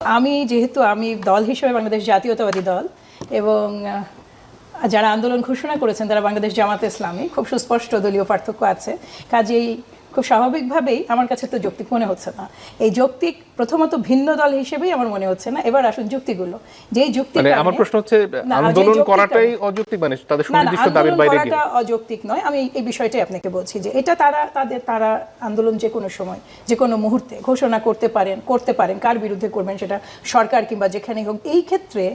আমি যেহেতু দল হিসেবে বাংলাদেশ জাতীয়তাবাদী দল এবং যারা আন্দোলন ঘোষণা করেছেন তারা বাংলাদেশ জামাত ইসলামী, খুব সুস্পষ্ট দলীয় পার্থক্য আছে। কাজেই খুব স্বাভাবিকভাবেই আমার কাছে তো যৌক্তিক মনে হচ্ছে না। এই যৌক্তিক প্রথমত ভিন্ন দল হিসেবেই আমার মনে হচ্ছে না। এবার আসুন যুক্তিগুলো। যেই যুক্তি আমার প্রশ্ন হচ্ছে আন্দোলন করাটাই অযৌক্তিক, মানে তাদের সুনির্দিষ্ট দাবির বাইরে গিয়ে করাটা অযৌক্তিক নয়। আমি এই বিষয়টাই আপনাকে বলছি যে এটা তারা আন্দোলন যে কোনো সময় যে কোনো মুহূর্তে ঘোষণা করতে পারেন। কার বিরুদ্ধে করবেন সেটা সরকার কিংবা যেখানেই হোক। এই ক্ষেত্রে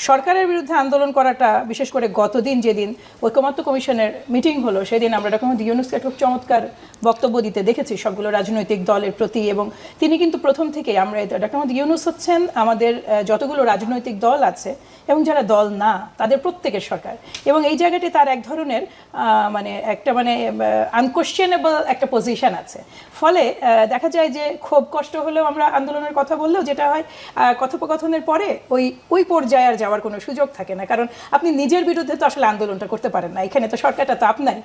সরকারের বিরুদ্ধে আন্দোলন করাটা, বিশেষ করে গতদিন যেদিন ঐকমত্য কমিশনের মিটিং হলো সেদিন আমরা ডক্টর মোহাম্মদ ইউনূসকে খুব চমৎকার বক্তব্য দিতে দেখেছি সবগুলো রাজনৈতিক দলের প্রতি। এবং তিনি কিন্তু প্রথম থেকেই ডক্টর মোহাম্মদ ইউনূস হচ্ছেন আমাদের যতগুলো রাজনৈতিক দল আছে এবং যারা দল না তাদের প্রত্যেকের সরকার। এবং এই জায়গাটি তার এক ধরনের আনকোশ্চেনেবল একটা পজিশন আছে। ফলে দেখা যায় যে খুব কষ্ট হলেও আমরা আন্দোলনের কথা বললেও যেটা হয় কথোপকথনের পরে ওই পর্যায়ে আর যাওয়ার কোনো সুযোগ থাকে না। কারণ আপনি নিজের বিরুদ্ধে তো আসলে আন্দোলনটা করতে পারেন না। এখানে তো সরকারটা তো আপনারই।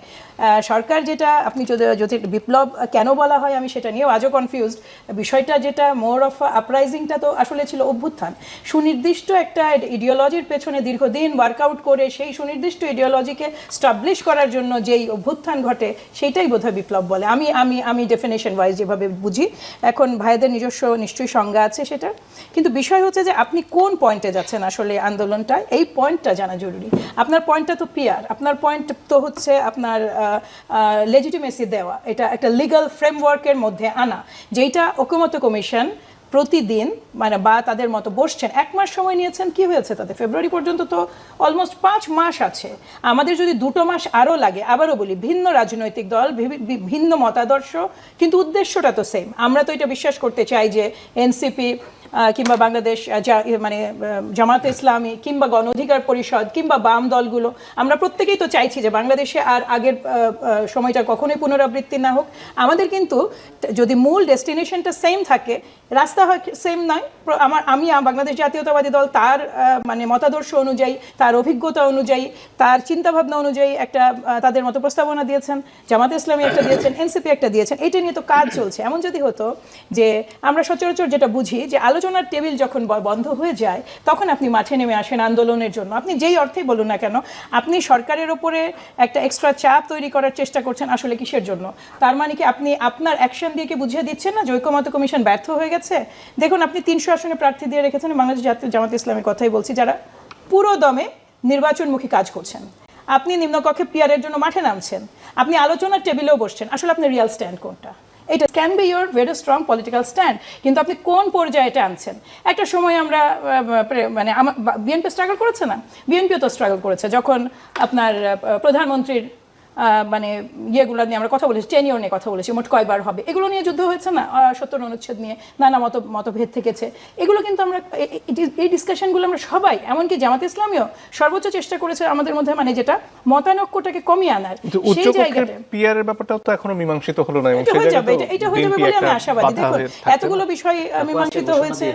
সরকার যেটা আপনি যদি বিপ্লব কেন বলা হয় আমি সেটা নিয়েও আজও কনফিউজড। বিষয়টা যেটা মোর অফ আপরাইজিংটা তো আসলে ছিল অভ্যুত্থান। সুনির্দিষ্ট একটা ইডিওলজির পেছনে দীর্ঘদিন ওয়ার্কআউট করে সেই সুনির্দিষ্ট ইডিওলজিকে স্টাবলিশ করার জন্য যেই অভ্যুত্থান ঘটে সেইটাই বোধহয় বিপ্লব বলে। আমি ডেফিনেশন ওয়াইজ যেভাবে বুঝি। এখন ভাইদের নিজস্ব নিশ্চয়ই সংজ্ঞা আছে সেটা, কিন্তু বিষয় হচ্ছে যে আপনি কোন পয়েন্টে যাচ্ছেন আসলে আন্দোলনটা, এই পয়েন্টটা জানা জরুরি। আপনার পয়েন্টটা তো পিয়ার, আপনার পয়েন্ট তো হচ্ছে আপনার লেজিটিমেসি দেওয়া, এটা একটা লিগ্যাল ফ্রেমওয়ার্কের মধ্যে আনা, যেটা ঐকমত্য কমিশন প্রতিদিন বা তাদের মতো বসছেন। 1 মাস সময় নিয়েছেন। কি হয়েছে তাতে? ফেব্রুয়ারি পর্যন্ত তো অলমোস্ট 5 মাস আছে। আমাদের যদি 2 মাস আরও লাগে, আবারও বলি ভিন্ন রাজনৈতিক দল, ভিন্ন মতাদর্শ, কিন্তু উদ্দেশ্যটা তো সেম। আমরা তো এটা বিশ্বাস করতে চাই যে এনসিপি কিংবা বাংলাদেশ জামাত ইসলামী কিংবা গণ অধিকার পরিষদ কিংবা বাম দলগুলো, আমরা প্রত্যেকেই তো চাইছি যে বাংলাদেশে আর আগের সময়টা কখনোই পুনরাবৃত্তি না হোক। আমাদের কিন্তু যদি মূল ডেস্টিনেশনটা সেম থাকে, রাস্তা হয় সেম নয়। আমি বাংলাদেশ জাতীয়তাবাদী দল তার মতাদর্শ অনুযায়ী, তার অভিজ্ঞতা অনুযায়ী, তার চিন্তাভাবনা অনুযায়ী একটা তাদের মতো প্রস্তাবনা দিয়েছেন, জামাত ইসলামী একটা দিয়েছেন, এনসিপি একটা দিয়েছেন। এটা নিয়ে তো কাজ চলছে। এমন যদি হতো যে আমরা সচরাচর যেটা বুঝি যে আলোচনার টেবিল যখন বন্ধ হয়ে যায় তখন আপনি মাঠে নেমে আসেন আন্দোলনের জন্য। আপনি যেই অর্থেই বলুন না কেন, আপনি সরকারের ওপরে একটা এক্সট্রা চাপ তৈরি করার চেষ্টা করছেন। আসলে কিসের জন্য? তার মানে কি আপনি আপনার অ্যাকশন দিয়ে কি বুঝিয়ে দিচ্ছেন না যে ঐকমত্য কমিশন ব্যর্থ হয়ে গেছে? দেখুন, আপনি 300 আসনে প্রার্থী দিয়ে রেখেছেন। বাংলাদেশ জামাত ইসলামের কথাই বলছি, যারা পুরো দমে নির্বাচনমুখী কাজ করছেন। আপনি নিম্নকক্ষে পিয়ারের জন্য মাঠে নামছেন, আপনি আলোচনার টেবিলেও বসছেন। আসলে আপনার রিয়াল স্ট্যান্ড কোনটা? এটা can be your very strong political stand, কিন্তু আপনি কোন পর্যায়ে এটা আনছেন? একটা সময় আমরা বিএনপি স্ট্রাগল করেছে না? বিএনপিও তো স্ট্রাগল করেছে যখন আপনার প্রধানমন্ত্রীর ইয়েগুলো নিয়ে আমরা কথা বলেছি, টেনিওর নিয়ে কথা বলেছি, মোট কয়বার হবে, এগুলো নিয়ে যুদ্ধ হয়েছে না? 70 অনুচ্ছেদ নিয়ে নানা মতভেদ থেকেছে। এগুলো কিন্তু আমরা এই ডিসকাশনগুলো আমরা সবাই, এমনকি জামাত ইসলামীও সর্বোচ্চ চেষ্টা করেছে আমাদের মধ্যে যেটা মতানৈক্যটাকে কমিয়ে আনার। সেই জায়গাটা পিয়ারের ব্যাপারটাও তো এখনো মীমাংসিত হলো না। এটা হয়ে যাবে বলে আমি আশাবাদী। দেখুন, এতগুলো বিষয় মীমাংসিত হয়েছে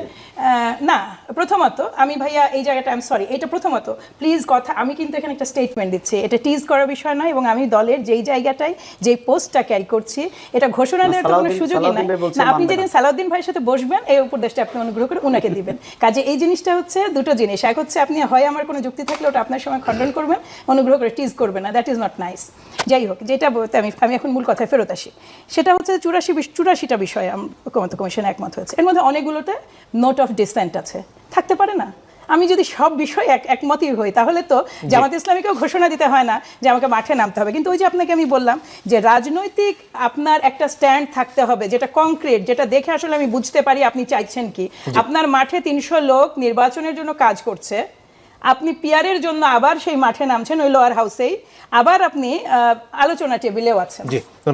না। প্রথমত আমি ভাইয়া এই জায়গাটা সরি, এটা প্রথমত প্লিজ কথা, আমি কিন্তু এখানে একটা স্টেটমেন্ট দিচ্ছি, এটা টিজ করার বিষয় নয়। এবং আমি দলের যেই জায়গাটায় যেই পোস্টটা ক্যারি করছি এটা ঘোষণা দেওয়ার কোনো সুযোগই নাই না। আপনি যেদিন সালাউদ্দিন ভাইয়ের সাথে বসবেন এই উপদেশটা আপনি অনুগ্রহ করে উনাকে দিবেন। কাজে এই জিনিসটা হচ্ছে দুটো জিনিস। এক হচ্ছে আপনি হয় আমার কোনো যুক্তি থাকলে ওটা আপনার সময় খণ্ডন করবেন, অনুগ্রহ করে টিজ করবেন না, দ্যাট ইজ নট নাইস। যাই হোক, যেটা বলতে আমি এখন মূল কথায় ফেরত আসি, সেটা হচ্ছে 84টা বিষয়ে ঐকমত্য কমিশন একমত হয়েছে। এর মধ্যে অনেকগুলোতে নোট অফ ডিসেন্ট আছে, থাকতে পারে না? আমি যদি সব বিষয়ে একমতই হই তাহলে তো জামাত ইসলামীকেও ঘোষণা দিতে হয় না যে আমাকে মাঠে নামতে হবে। কিন্তু ওই যে আপনাকে আমি বললাম যে রাজনৈতিক আপনার একটা স্ট্যান্ড থাকতে হবে, যেটা কংক্রিট, যেটা দেখে আসলে আমি বুঝতে পারি আপনি চাইছেন কি। আপনার মাঠে 300 লোক নির্বাচনের জন্য কাজ করছে, আপনি পিয়ারের জন্য আবার সেই মাঠে নামছেন ওই লোয়ার হাউসেই, আবার আপনি আলোচনা টেবিলেও আছেন।